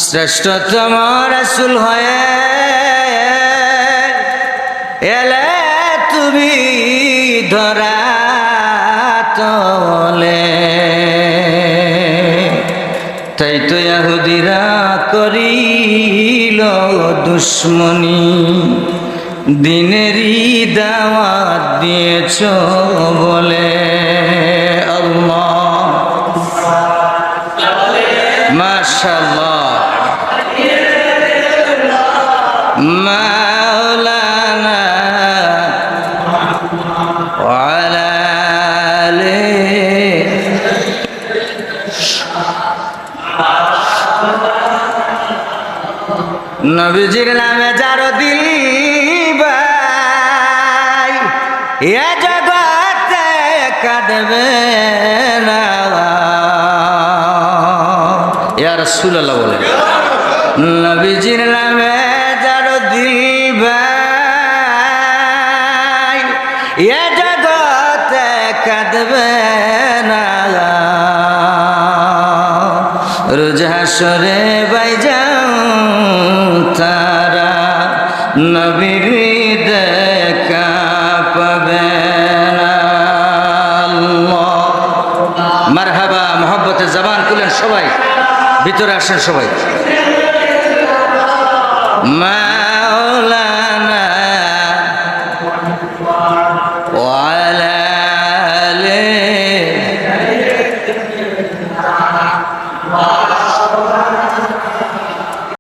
শ্রেষ্ঠতম রাসূল হয়ে এলে তুমি ধরা তলে, তাই তো ইহুদিরা করিল দুশ্মনী, দিনেরই দাওয়াত দিয়েছ বলে। আল্লাহ মাশাআল্লাহ মাওলানা ওয়া আলা আলিহি নবীজির নামে যার দিল ভাই এ জগতে কাঁদবে না। ইয়া রাসূলুল্লাহ বলেন, নবীজির নামে যার দিল ভাই এ জগতে কাঁদবে না। রোজ হাসরে বাইজান তারা নবীর দেখা পাবে না। মারহাবা মোহব্বতের জবান খুলেন সবাই, ভিতরে আসেন সবাই।